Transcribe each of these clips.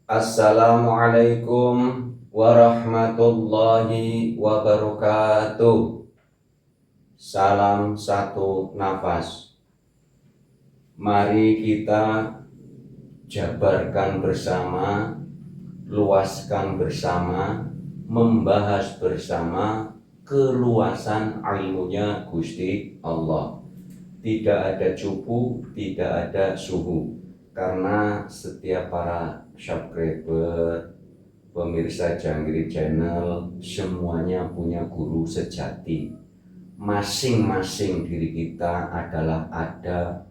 Assalamualaikum warahmatullahi wabarakatuh. Salam satu nafas. Mari kita jabarkan bersama, luaskan bersama, membahas bersama keluasan ilmunya Gusti Allah. Tidak ada cupu, tidak ada suhu. Karena setiap para subscriber, pemirsa Janggiri Channel, semuanya punya guru sejati. Masing-masing diri kita adalah ada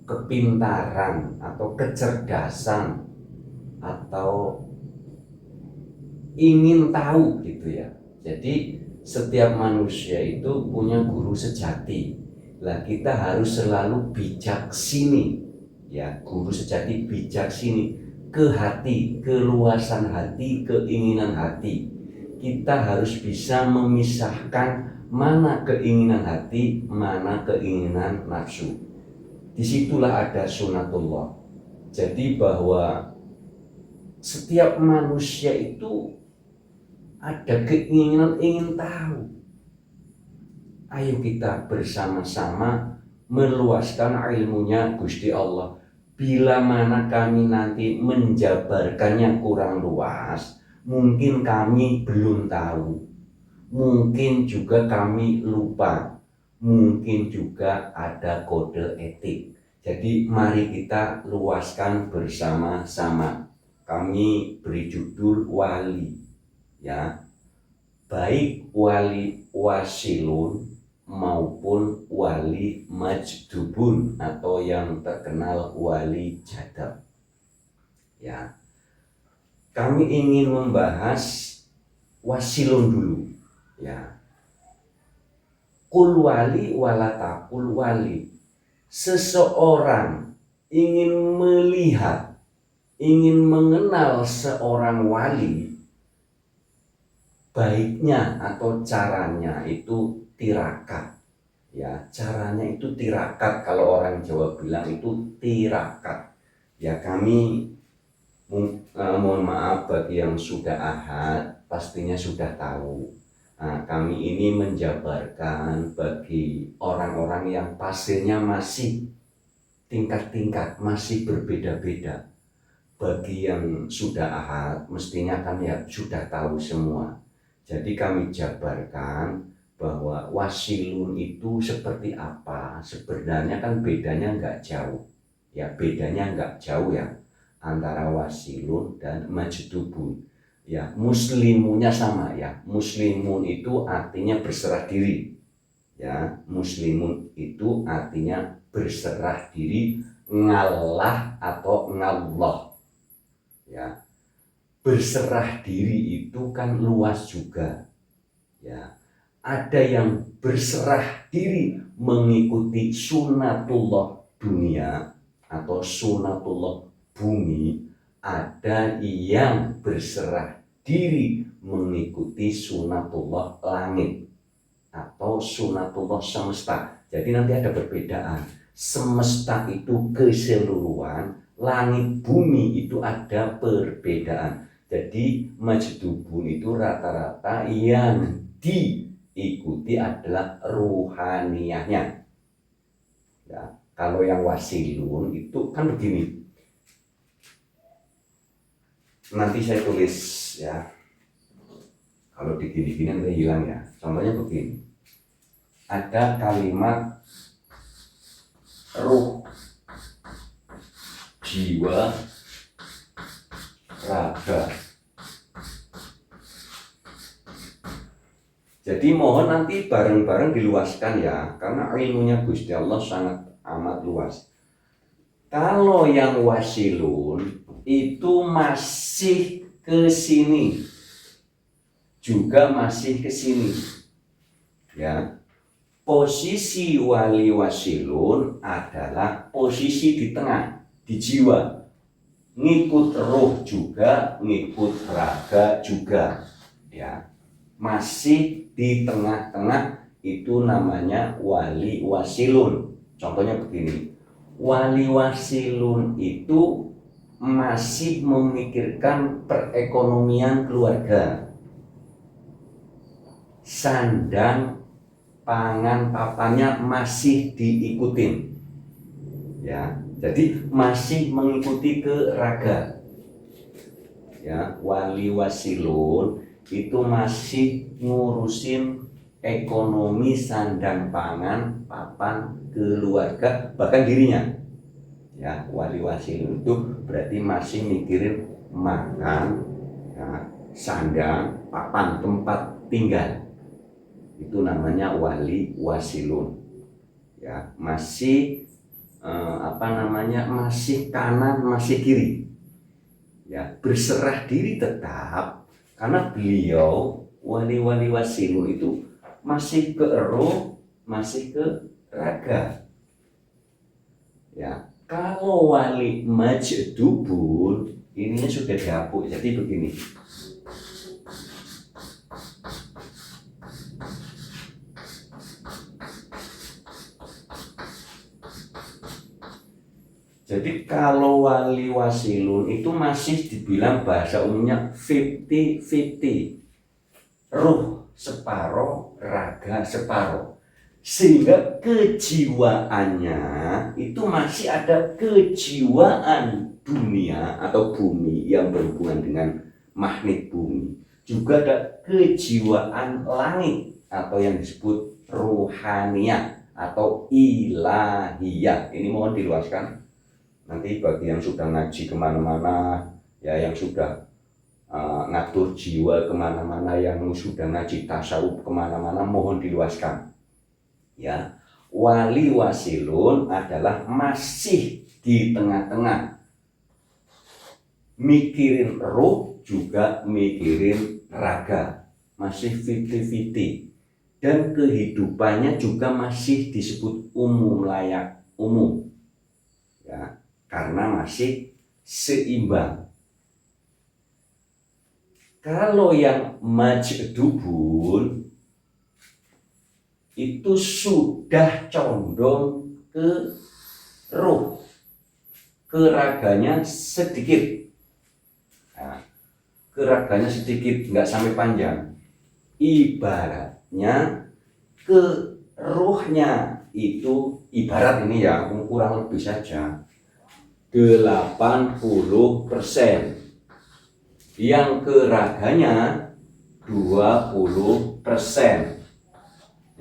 kepintaran atau kecerdasan atau ingin tahu gitu ya. Jadi setiap manusia itu punya guru sejati. Lah kita harus selalu bijak sini ya, guru sejati bijak sini ke hati, keluasan hati, keinginan hati. Kita harus bisa memisahkan mana keinginan hati, mana keinginan nafsu. Disitulah ada sunatullah. Jadi bahwa setiap manusia itu ada keinginan ingin tahu. Ayo kita bersama-sama meluaskan ilmunya Gusti Allah. Bila mana kami nanti menjabarkannya kurang luas, mungkin kami belum tahu, mungkin juga kami lupa, mungkin juga ada kode etik. Jadi mari kita luaskan bersama-sama. Kami beri judul wali ya, baik wali wasilun maupun wali majdubun atau yang terkenal wali jadab ya. Kami ingin membahas wasilun dulu ya. Kul wali walatakul wali. Seseorang ingin melihat, ingin mengenal seorang wali, baiknya atau caranya itu tirakat ya. Caranya itu tirakat, kalau orang Jawa bilang itu tirakat ya. Kami mohon maaf bagi yang sudah ahad, pastinya sudah tahu. Nah, kami ini menjabarkan bagi orang-orang yang pastinya masih tingkat-tingkat, masih berbeda-beda. Bagi yang sudah ahad, mestinya kan ya sudah tahu semua. Jadi kami jabarkan bahwa wasilun itu seperti apa. Sebenarnya kan bedanya nggak jauh ya, bedanya nggak jauh ya antara wasilun dan majdubun ya. Muslimunya sama ya. Muslimun itu artinya berserah diri ya. Muslimun itu artinya berserah diri, ngalah atau ngallah ya. Berserah diri itu kan luas juga ya. Ada yang berserah diri mengikuti sunatullah dunia atau sunatullah bumi. Ada yang berserah diri mengikuti sunatullah langit atau sunatullah semesta. Jadi nanti ada perbedaan. Semesta itu keseluruhan, langit bumi itu ada perbedaan. Jadi majdubun itu rata-rata yang diikuti adalah ruhaniyahnya ya. Kalau yang wasilun itu kan begini, nanti saya tulis ya. Kalau digini-gini nanti hilang ya. Contohnya begini, ada kalimat ruh, jiwa, raga. Jadi mohon nanti bareng-bareng diluaskan ya, karena ilmunya Gusti Allah sangat amat luas. Kalau yang wasilun itu masih ke sini, juga masih ke sini ya. Posisi wali wasilun adalah posisi di tengah, di jiwa, ngikut roh juga, ngikut raga juga ya. Masih di tengah-tengah, itu namanya wali wasilun. Contohnya begini, wali wasilun itu masih memikirkan perekonomian keluarga. Sandang, pangan, papannya masih diikutin. Ya, jadi masih mengikuti ke raga. Ya, wali wasilun itu masih ngurusin ekonomi sandang pangan, papan, keluarga, bahkan dirinya. Ya, wali wasilun itu berarti masih mikirin makan, ya, sandang, papan, tempat tinggal. Itu namanya wali wasilun. Ya, masih masih kanan, masih kiri. Ya, berserah diri tetap, karena beliau wali wasilun itu masih ke roh, masih ke raga. Ya, kalau wali majdubun ininya sudah dihapus. Jadi begini. Jadi kalau wali wasilun itu masih dibilang bahasa umumnya 50-50. Ruh separoh, raga separoh. Sehingga kejiwaannya itu masih ada kejiwaan dunia atau bumi yang berhubungan dengan magnet bumi. Juga ada kejiwaan langit atau yang disebut ruhaniyah atau ilahiyah. Ini mohon diluaskan. Nanti bagi yang sudah ngaji kemana-mana, ya yang sudah ngatur jiwa kemana-mana, yang sudah ngaji tasawuf kemana-mana, mohon diluaskan. Ya, wali wasilun adalah masih di tengah-tengah, mikirin ruh juga mikirin raga, masih 50-50, dan kehidupannya juga masih disebut umum, layak umum. Ya, karena masih seimbang. Kalau yang majdubun itu sudah condong ke ruh, ke raganya sedikit. Nah, ke raganya sedikit, nggak sampai panjang. Ibaratnya ke ruhnya itu, ibarat ini ya, kurang lebih saja 80%, yang ke raganya 20%.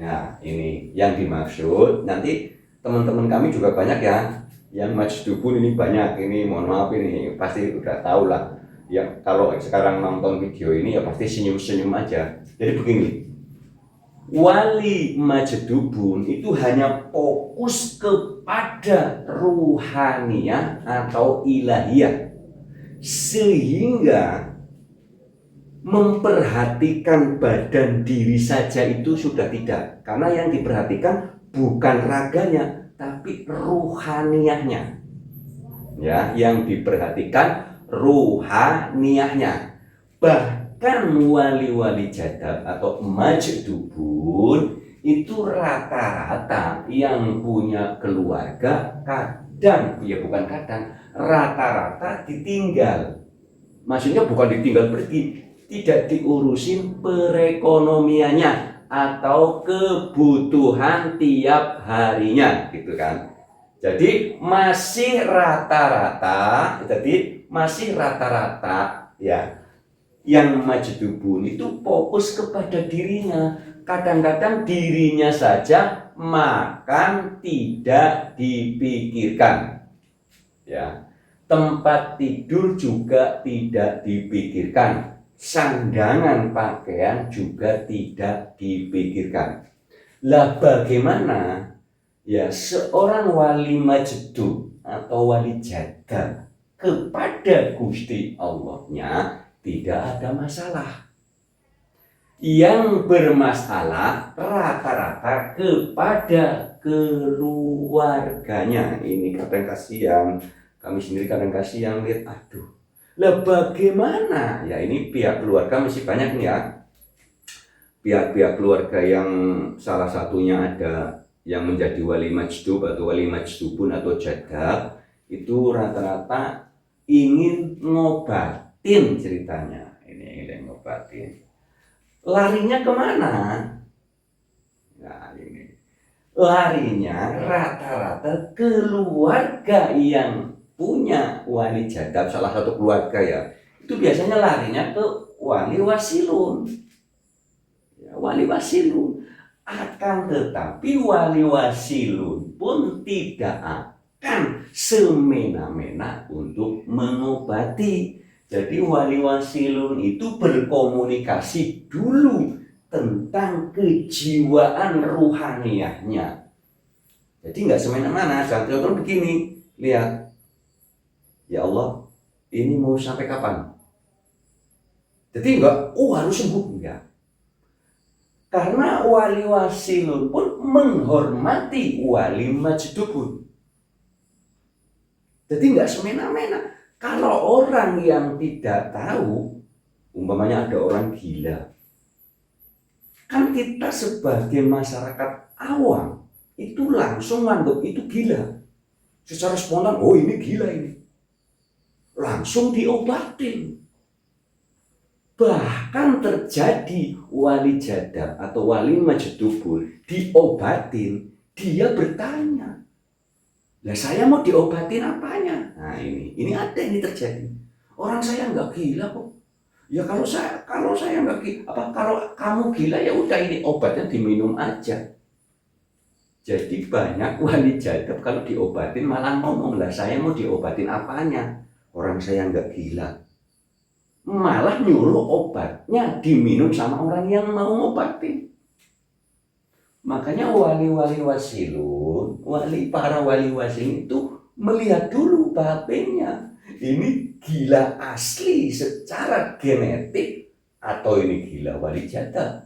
Nah, ini yang dimaksud. Nanti teman-teman kami juga banyak ya, yang majdubun ini banyak. Ini mohon maaf, ini pasti udah tahu lah. Ya, kalau sekarang nonton video ini ya pasti senyum-senyum aja. Jadi begini, wali majdubun itu hanya fokus kepada ruhaniyah atau ilahiyah, sehingga memperhatikan badan diri saja itu sudah tidak, karena yang diperhatikan bukan raganya tapi ruhaniyahnya. Ya, yang diperhatikan ruhaniyahnya. Bahkan wali-wali jadab atau majdubun itu rata-rata yang punya keluarga kadang, ya bukan kadang, rata-rata ditinggal. Maksudnya bukan ditinggal pergi, tidak diurusin perekonomiannya atau kebutuhan tiap harinya, gitu kan. Jadi masih rata-rata ya, yang majdubun itu fokus kepada dirinya. Kadang-kadang dirinya saja makan tidak dipikirkan, ya. Tempat tidur juga tidak dipikirkan, sandangan pakaian juga tidak dipikirkan. Lah bagaimana ya seorang wali majdub atau wali jadab kepada Gusti Allahnya tidak ada masalah. Yang bermasalah rata-rata kepada keluarganya. Ini kadang kasihan, kami sendiri kadang kasihan lihat, aduh, lah bagaimana? Ya ini pihak keluarga masih banyak nih ya. Pihak-pihak keluarga yang salah satunya ada yang menjadi wali majdub atau wali majdubun atau jadab itu rata-rata ingin ngobatin ceritanya. Ini ingin ngobatin. Larinya kemana? Nah, ini larinya rata-rata keluarga yang punya wali jadab, salah satu keluarga ya, itu biasanya larinya ke wali wasilun. Ya, wali wasilun. Akan tetapi wali wasilun pun tidak akan semena-mena untuk mengobati. Jadi wali wasilun itu berkomunikasi dulu tentang kejiwaan ruhaniyahnya. Jadi nggak semena-mena. Contoh begini, lihat, ya Allah, ini mau sampai kapan? Jadi enggak, harus sembuh, enggak. Karena wali wasilun pun menghormati wali majdubun. Jadi enggak semena-mena. Kalau orang yang tidak tahu, umpamanya ada orang gila, kan kita sebagai masyarakat awam itu langsung menganggap itu gila. Secara spontan, oh ini gila ini. Langsung diobatin. Bahkan terjadi wali jadab atau wali majdubun diobatin, dia bertanya, lah saya mau diobatin apanya? Nah ini ada ini terjadi. Orang saya nggak gila kok. Ya kalau saya nggak gila, kalau kamu gila ya udah ini obatnya diminum aja. Jadi banyak wali jadab kalau diobatin malah ngomong, lah saya mau diobatin apanya? Orang saya nggak gila. Malah nyuruh obatnya diminum sama orang yang mau ngobatin. Makanya wali-wali wasilun, para wali wasilun itu melihat dulu babenya. Ini gila asli secara genetik atau ini gila wali jadab.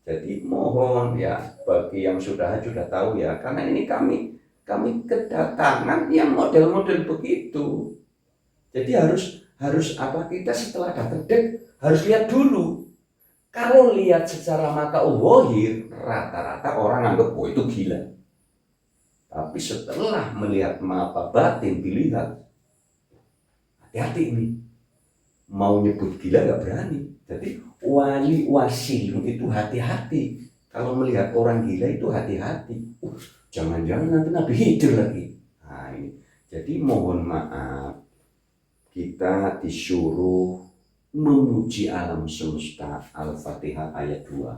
Jadi mohon ya, bagi yang sudah tahu ya, karena ini kami kedatangan yang model-model begitu. Jadi harus kita setelah datang harus lihat dulu. Kalau lihat secara mata zahir, rata-rata orang anggap itu gila. Tapi setelah melihat mata batin dilihat, hati-hati ini. Mau nyebut gila gak berani. Jadi wali wasilun itu hati-hati. Kalau melihat orang gila itu hati-hati. Jangan-jangan nanti Nabi Khidir lagi. Nah ini. Jadi mohon maaf, kita disuruh memuji alam semesta. Al-Fatihah ayat 2.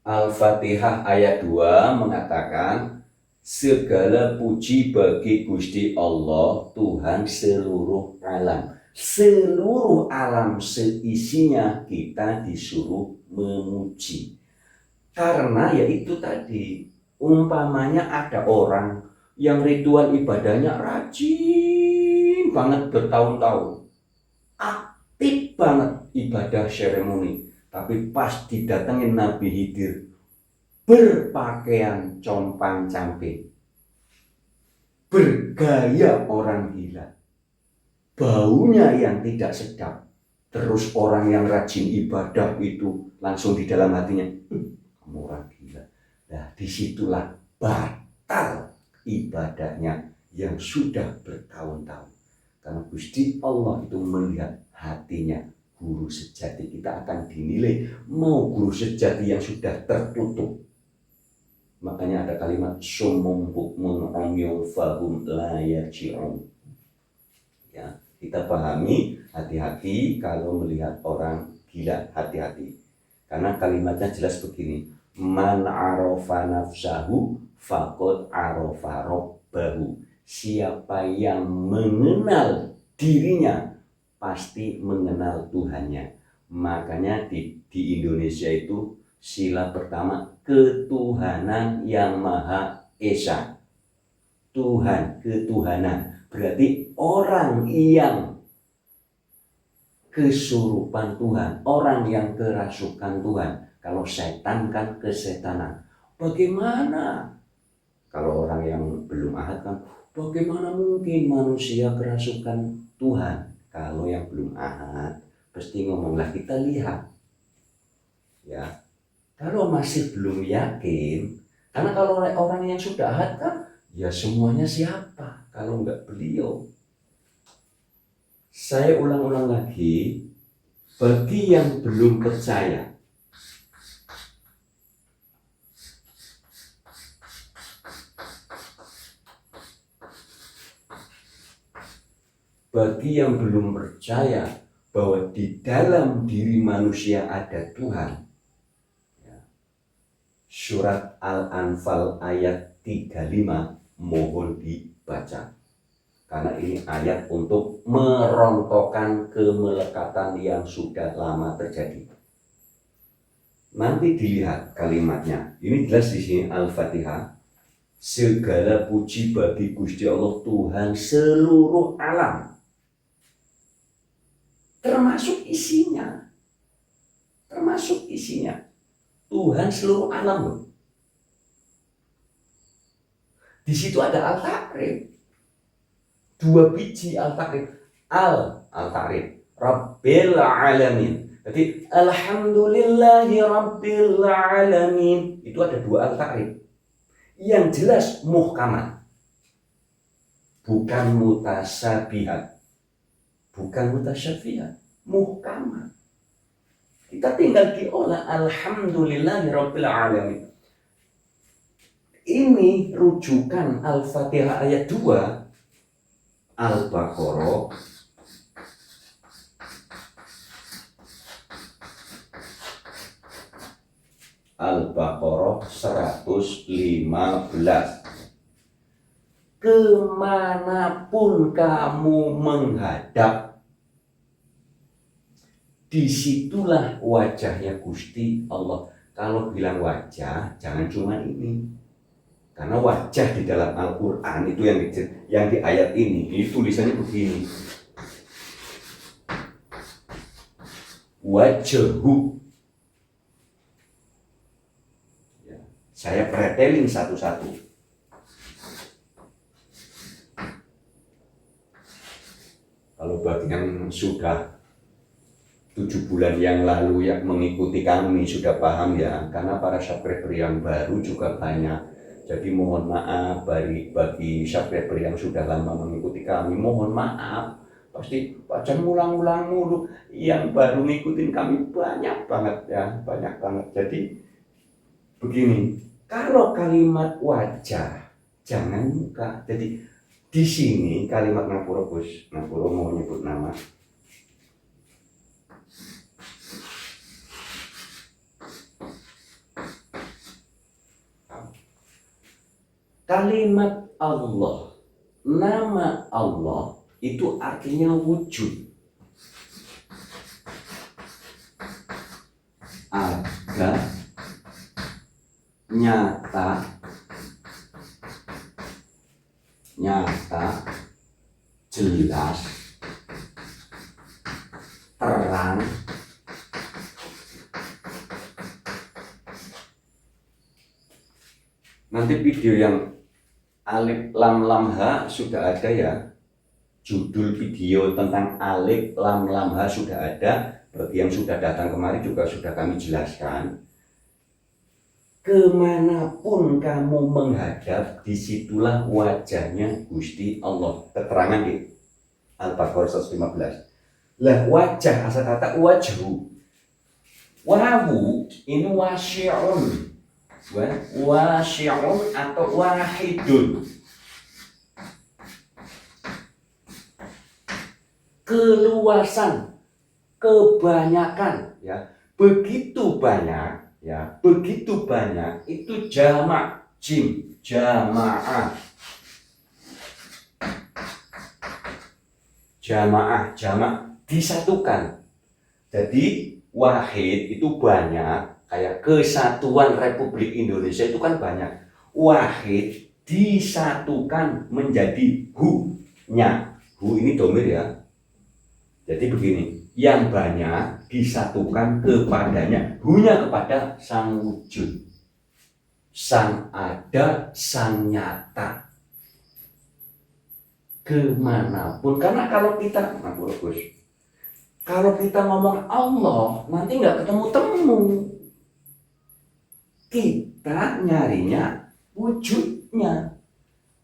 Al-Fatihah ayat 2 mengatakan, segala puji bagi Gusti Allah, Tuhan seluruh alam. Seluruh alam seisinya kita disuruh memuji. Karena ya itu tadi, umpamanya ada orang yang ritual ibadahnya rajin banget bertahun-tahun, aktif banget ibadah seremoni, tapi pas didatengin Nabi Khidir berpakaian compang-camping, bergaya orang gila, baunya yang tidak sedap. Terus orang yang rajin ibadah itu langsung di dalam hatinya, kamu orang gila. Nah disitulah batal ibadahnya yang sudah bertahun-tahun. Karena Gusti Allah itu melihat hatinya. Guru sejati kita akan dinilai mau guru sejati yang sudah tertutup. Makanya ada kalimat summum bukmun umyun fahum la yarji'un. Ya, kita pahami, hati-hati kalau melihat orang gila, hati-hati. Karena kalimatnya jelas begini, man arafa nafsahu faqad arafa rabbahu. Siapa yang mengenal dirinya pasti mengenal Tuhannya. Makanya di Indonesia itu sila pertama, ketuhanan yang Maha Esa. Tuhan, ketuhanan. Berarti orang yang kesurupan Tuhan, orang yang kerasukan Tuhan. Kalau setan kan kesetanan. Bagaimana? Kalau orang yang belum ahad kan, Bagaimana mungkin manusia kerasukan Tuhan? Kalau yang belum ahad, pasti ngomonglah kita lihat. Ya, kalau masih belum yakin, karena kalau orang yang sudah ahad kan, ya semuanya siapa? Kalau enggak beliau. Saya ulang-ulang lagi, bagi yang belum percaya, bagi yang belum percaya bahwa di dalam diri manusia ada Tuhan, surat Al-Anfal ayat 35 mohon dibaca. Karena ini ayat untuk merontokkan kemelekatan yang sudah lama terjadi. Nanti dilihat kalimatnya. Ini jelas di sini Al-Fatihah. Segala puji bagi Gusti Allah Tuhan seluruh alam. Termasuk isinya. Termasuk isinya. Tuhan seluruh alam loh. Di situ ada Al-Takrib. 2 biji Al-Takrib. Al-Takrib. Rabbil Alamin. Jadi Alhamdulillahi Rabbil Alamin. Itu ada 2 Al-Takrib. Yang jelas muhkamat. Bukan mutasabihat. Bukan mutasyabihat. Muhkamat. Kita tinggal diolah Alhamdulillahi Rabbil Alamin. Ini rujukan Al-Fatihah ayat 2. Al-Baqarah Al-Baqarah 115. Kemanapun kamu menghadap, disitulah wajahnya Gusti Allah. Kalau bilang wajah, jangan cuma ini. Karena wajah di dalam Al-Quran itu yang di ayat ini tulisannya begini. Wajhu. Ya, saya pretelin satu-satu. Kalau bagi yang sudah 7 bulan yang lalu yang mengikuti kami sudah paham ya. Karena para subscriber yang baru juga banyak. Jadi mohon maaf bagi subscriber yang sudah lama mengikuti kami, mohon maaf. Pasti bacaan ulang-ulang mulu. Yang baru ngikutin kami banyak banget ya, banyak banget. Jadi begini, kalau kalimat wajah jangan muka. Jadi di sini kalimat Ngapura Gus, Ngapura mau nyebut nama. Kalimat Allah, nama Allah itu artinya wujud. Ada, nyata, jelas, terang, nanti video yang Alif Lam Lam Ha sudah ada ya. Judul video tentang Alif Lam Lam Ha sudah ada. Bagi yang sudah datang kemarin juga sudah kami jelaskan. Kemanapun kamu menghadap, disitulah wajahnya Gusti Allah. Keterangan di Al-Baqarah 115. Lah wajah, asal kata wajhu. Wawu ini wasyi'un. Wasyi'un atau wahidun. Keluasan, kebanyakan ya. Begitu banyak ya, begitu banyak itu jamak, jim, jamaah. Jamaah, jamak disatukan. Jadi wahid itu banyak. Kayak kesatuan Republik Indonesia itu kan banyak. Wahid disatukan menjadi hu-nya. Hu ini domir ya. Jadi begini, yang banyak disatukan kepadanya. Hu-nya kepada sang wujud. Sang ada, sang nyata. kemanapun. Karena kalau kita, kalau kita ngomong Allah, nanti nggak ketemu-temu. Kita nyarinya wujudnya,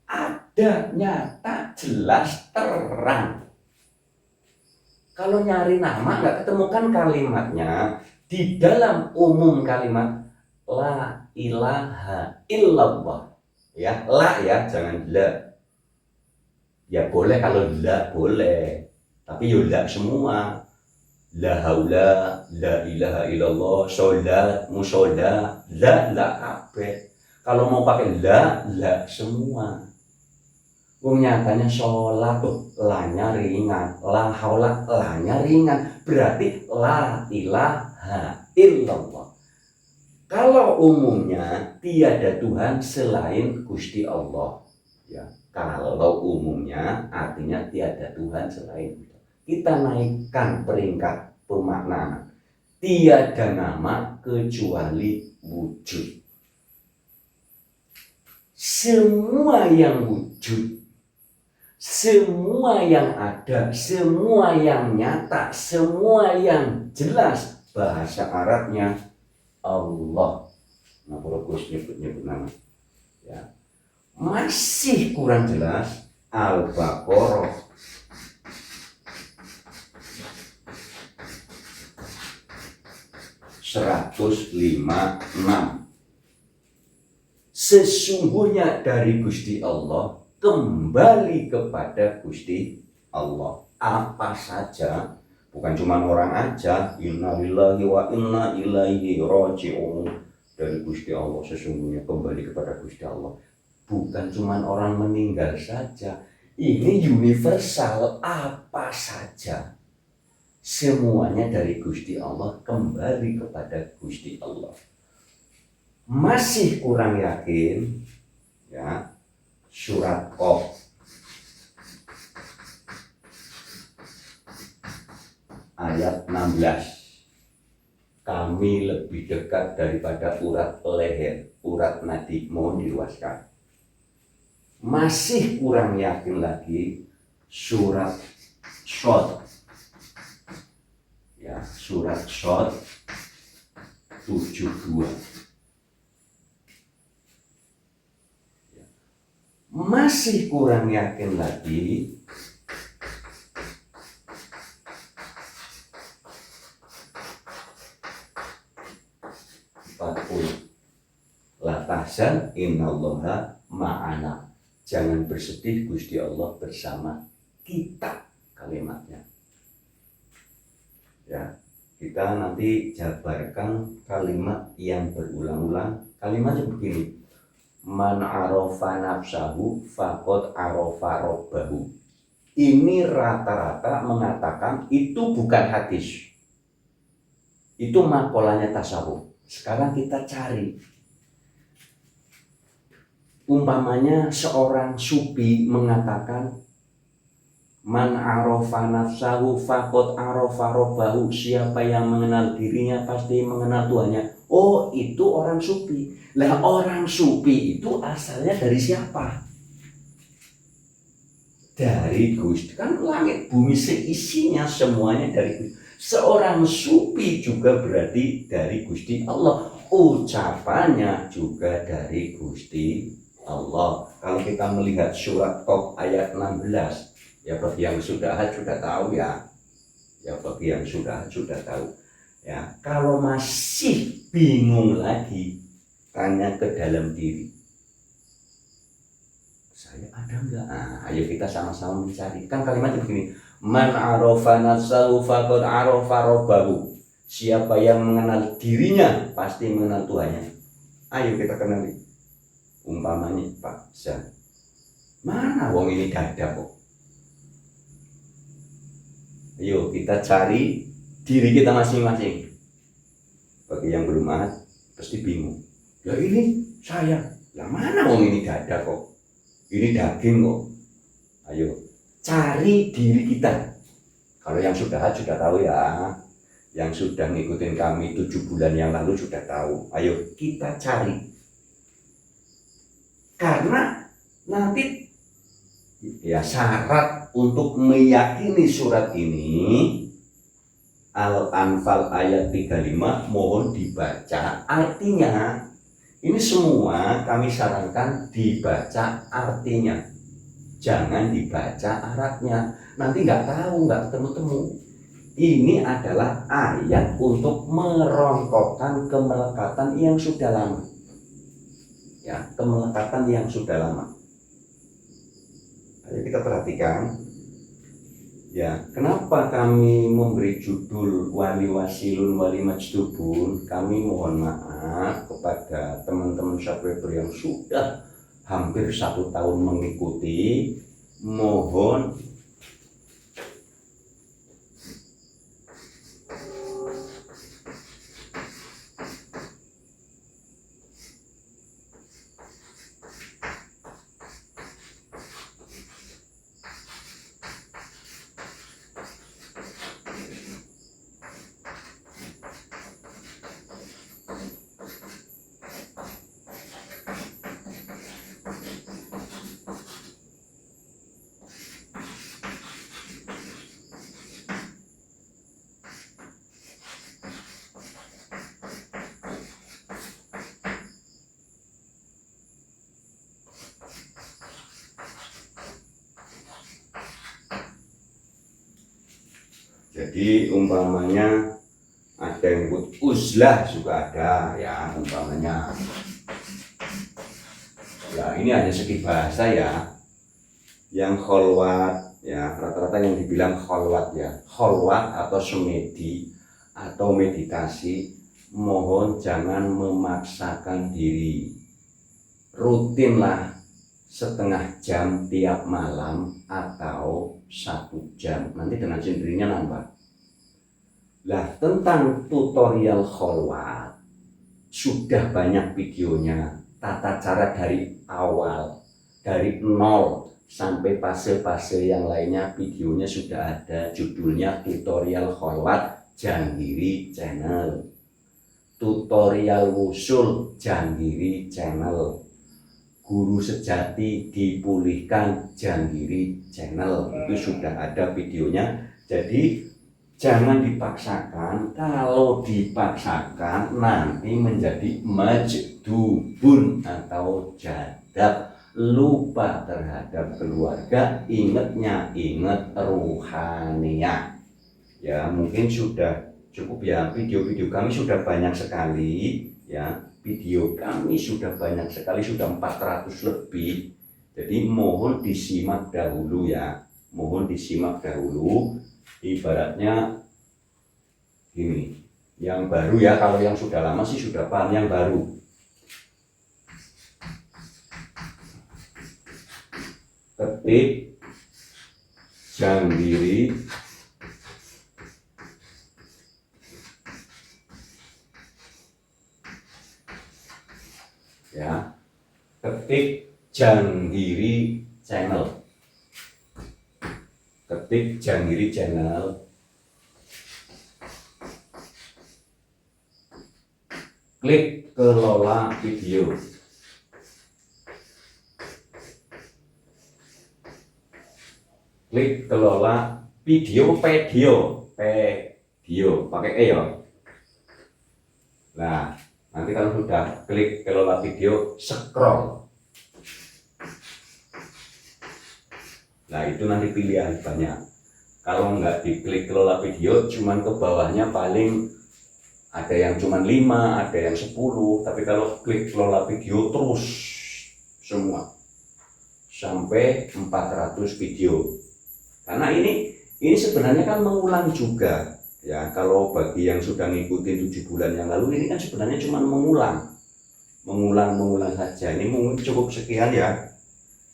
ada, nyata, jelas, terang. Kalau nyari nama nggak ketemukan kalimatnya. Di dalam umum kalimat la ilaha illallah, ya la ya, jangan la. Ya boleh kalau la boleh, tapi ya la semua. La haula, la ilaha illallah, sholat, mushola, la kabeh. Kalau mau pakai la semua. Nyatanya sholat tuh lanya ringan, la haula lanya ringan, berarti la ilaha illallah. Kalau umumnya tiada Tuhan selain Gusti Allah, ya. Kalau umumnya artinya tiada Tuhan selain itu. Kita naikkan peringkat pemaknaan. Tiada nama kecuali wujud. Semua yang wujud, semua yang ada, semua yang nyata, semua yang jelas, bahasa Arabnya Allah. Nah, kalau Gus nyebut nama, ya. Masih kurang jelas, Al-Baqarah 156. Sesungguhnya dari Gusti Allah, kembali kepada Gusti Allah. Apa saja, bukan cuma orang aja. Inna lillahi wa inna ilaihi raji'un. Dari Gusti Allah, sesungguhnya kembali kepada Gusti Allah. Bukan cuma orang meninggal saja. Ini universal, apa saja. Semuanya dari Gusti Allah, kembali kepada Gusti Allah. Masih kurang yakin, ya, surat Qaf ayat 16. Kami lebih dekat daripada urat leher, urat nadi, mohon diluaskan. Masih kurang yakin lagi, surat Shad, ya, surat Shad 72. Masih kurang yakin lagi, la tahzan innallaha ma'ana. Jangan bersedih, Gusti Allah bersama kita, kalimatnya. Ya, kita nanti jabarkan kalimat yang berulang-ulang. Kalimatnya begini: man arofa nafsahu faqad arofa robbahu. Ini rata-rata mengatakan itu bukan hadis, itu makolanya tasawuf. Sekarang kita cari, umpamanya seorang sufi mengatakan man arofa nafsahu faqad arofa robbahu. Siapa yang mengenal dirinya pasti mengenal Tuhannya. Oh, itu orang sufi. Lah, orang sufi itu asalnya dari siapa? Dari Gusti. Kan langit bumi seisinya semuanya dari Gusti. Seorang sufi juga berarti dari Gusti Allah. Ucapannya juga dari Gusti Allah. Kalau kita melihat surat Qaf ayat 16, ya bagi yang sudah tahu ya. Ya bagi yang sudah tahu. Ya, kalau masih bingung lagi, tanya ke dalam diri. Saya ada enggak? Ayo kita sama-sama mencari. Kan kalimatnya begini: man arofa nafsahu faqad arofa robbahu. Siapa yang mengenal dirinya pasti mengenal Tuhannya. Ayo kita kenali. Umpamanya Pak Zan, mana wong ini dada kok? Ayo kita cari diri kita masing-masing. Bagi yang belum ahad pasti bingung. Ya ini saya, lah mana wong ini dada kok? Ini daging kok. Ayo cari diri kita. Kalau yang sudah tahu ya, yang sudah ngikutin kami 7 bulan yang lalu sudah tahu. Ayo kita cari. Karena nanti Ya, syarat untuk meyakini surat ini Al-Anfal ayat 35 mohon dibaca artinya. Ini semua kami sarankan dibaca artinya, jangan dibaca Arabnya, nanti nggak tahu, nggak ketemu-temu. Ini adalah ayat untuk merontokkan kemelekatan yang sudah lama, ya, kemelekatan yang sudah lama. Ayo kita perhatikan. Ya, kenapa kami memberi judul Wali Wasilun Wali Majdubun? Kami mohon maaf kepada teman-teman subscriber yang sudah hampir 1 tahun mengikuti. Mohon jadi umpamanya ada yang buat uzlah juga ada, ya, umpamanya. Ya, ini hanya segi bahasa ya. Yang kholwat, ya, rata-rata yang dibilang kholwat ya, kholwat atau semedi atau meditasi, mohon jangan memaksakan diri. Rutinlah setengah jam tiap malam atau 1 jam, nanti dengan sendirinya nambah. Lah, tentang tutorial kholwat sudah banyak videonya, tata cara dari awal, dari nol sampai fase-fase yang lainnya, videonya sudah ada, judulnya tutorial kholwat Janggiri Channel, tutorial wusul Janggiri Channel, Guru Sejati Dipulihkan Janggiri Channel, itu sudah ada videonya. Jadi jangan dipaksakan, kalau dipaksakan nanti menjadi majdubun atau jadab, lupa terhadap keluarga, ingatnya ingat ruhaniyah. Ya, mungkin sudah cukup ya, video-video kami sudah banyak sekali ya. Video kami sudah banyak sekali, sudah 400 lebih. Jadi mohon disimak dahulu ya, mohon disimak dahulu. Ibaratnya gini, yang baru ya, kalau yang sudah lama sih sudah paham, yang baru. Ketik Janggiri ya, ketik Janggiri Channel, ketik Janggiri Channel, klik kelola video, klik kelola video, video pakai E ya. Nah, nanti kalau sudah klik kelola video, scroll. Nah, itu nanti pilihan banyak. Kalau nggak diklik kelola video, cuman ke bawahnya paling ada yang cuman 5, ada yang 10. Tapi kalau klik kelola video terus semua sampai 400 video. Karena ini sebenarnya kan mengulang juga. Ya, kalau bagi yang sudah ngikutin 7 bulan yang lalu, ini kan sebenarnya cuma mengulang saja. Ini mungkin cukup sekian ya.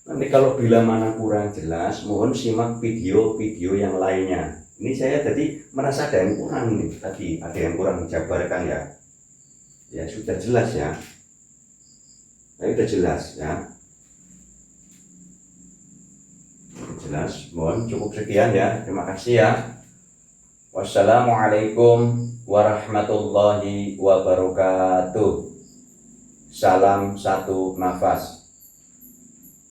Nanti kalau bila mana kurang jelas, mohon simak video-video yang lainnya. Ini saya tadi merasa ada yang kurang ini, tadi ada yang kurang dijabarkan ya. Ya sudah jelas ya. Sudah jelas ya. Jelas, mohon cukup sekian ya. Terima kasih ya. Wassalamualaikum warahmatullahi wabarakatuh. Salam satu nafas.